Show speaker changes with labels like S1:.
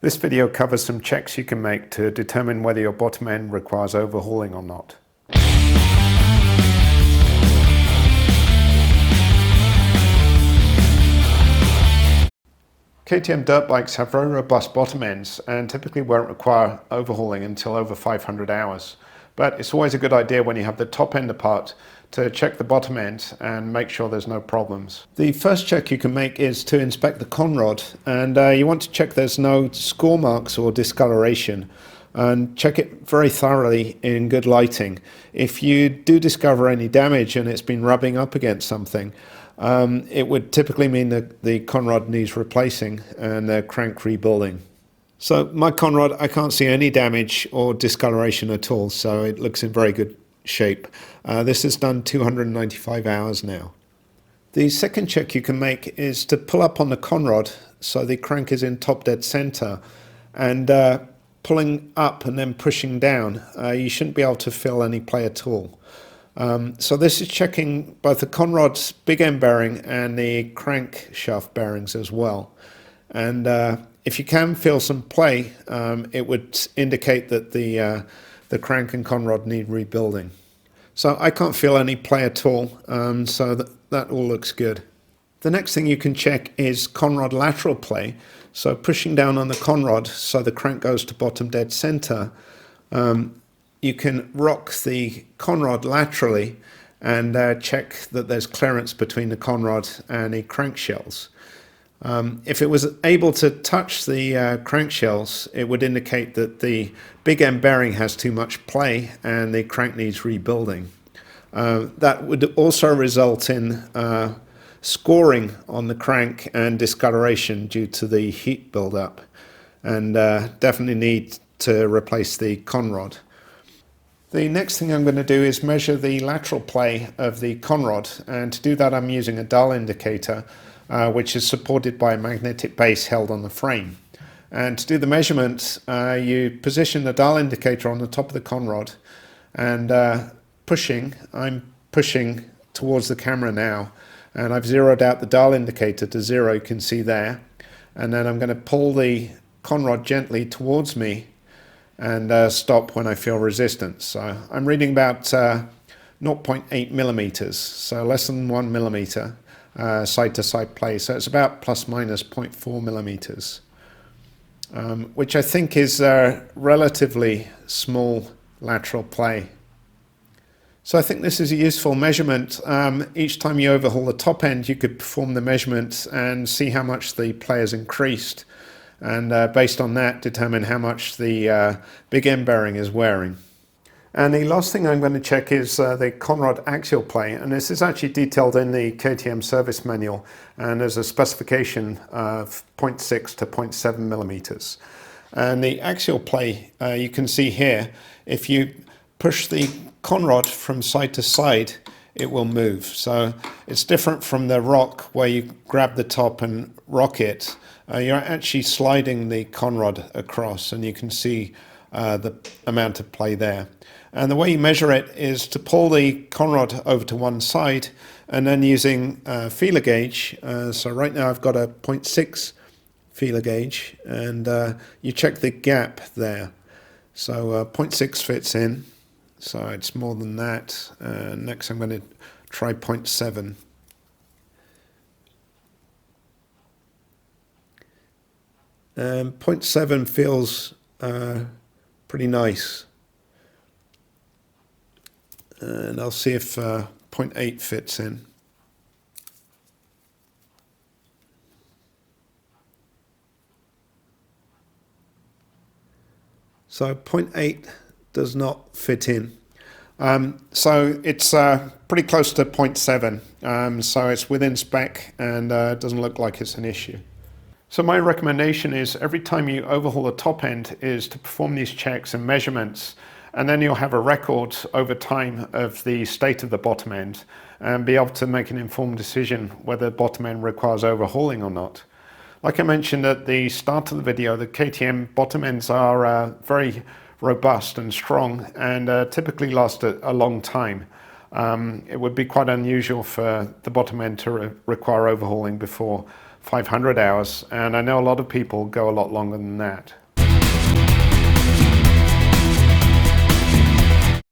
S1: This video covers some checks you can make to determine whether your bottom end requires overhauling or not. KTM dirt bikes have very robust bottom ends and typically won't require overhauling until over 500 hours. But it's always a good idea when you have the top end apart to check the bottom end and make sure there's no problems. The first check you can make is to inspect the conrod, and you want to check there's no score marks or discoloration, and check it very thoroughly in good lighting. If you do discover any damage and it's been rubbing up against something, it would typically mean that the conrod needs replacing and the crank rebuilding. So my conrod, I can't see any damage or discoloration at all, so it looks in very good shape. This has done 295 hours now. The second check you can make is to pull up on the conrod so the crank is in top dead center, and pulling up and then pushing down, you shouldn't be able to feel any play at all. So this is checking both the conrod's big end bearing and the crank shaft bearings as well. And if you can feel some play, it would indicate that the crank and conrod need rebuilding. So I can't feel any play at all, so that all looks good. The next thing you can check is conrod lateral play. So pushing down on the conrod so the crank goes to bottom dead center, you can rock the conrod laterally and check that there's clearance between the conrod and the crank shells. If it was able to touch the crank shells, it would indicate that the big end bearing has too much play and the crank needs rebuilding. That would also result in scoring on the crank and discoloration due to the heat buildup, and definitely need to replace the conrod. The next thing I'm going to do is measure the lateral play of the conrod, and to do that I'm using a dial indicator which is supported by a magnetic base held on the frame. And to do the measurement, you position the dial indicator on the top of the conrod and I'm pushing towards the camera now, and I've zeroed out the dial indicator to 0, you can see there, and then I'm going to pull the conrod gently towards me and stop when I feel resistance. So I'm reading about 0.8 millimeters, so less than 1 millimeter side to side play, so it's about plus minus 0.4 millimeters, which I think is relatively small lateral play. So I think this is a useful measurement. Each time you overhaul the top end, you could perform the measurement and see how much the play has increased, and based on that determine how much the big end bearing is wearing. And the last thing I'm going to check is the conrod axial play, and this is actually detailed in the KTM service manual, and there's a specification of 0.6 to 0.7 millimeters. And the axial play, you can see here, if you push the conrod from side to side, it will move. So it's different from the rock where you grab the top and rock it. You're actually sliding the conrod across, and you can see the amount of play there. And the way you measure it is to pull the conrod over to one side and then using a feeler gauge. So right now I've got a 0.6 feeler gauge, and you check the gap there. So 0.6 fits in, so it's more than that. Next I'm going to try 0.7. And 0.7 feels pretty nice. And I'll see if 0.8 fits in. So 0.8 does not fit in. So it's pretty close to 0.7. So it's within spec, and doesn't look like it's an issue. So my recommendation is every time you overhaul the top end is to perform these checks and measurements, and then you'll have a record over time of the state of the bottom end and be able to make an informed decision whether the bottom end requires overhauling or not. Like I mentioned at the start of the video, the KTM bottom ends are very robust and strong, and typically last a long time. It would be quite unusual for the bottom end to require overhauling before 500 hours, and I know a lot of people go a lot longer than that.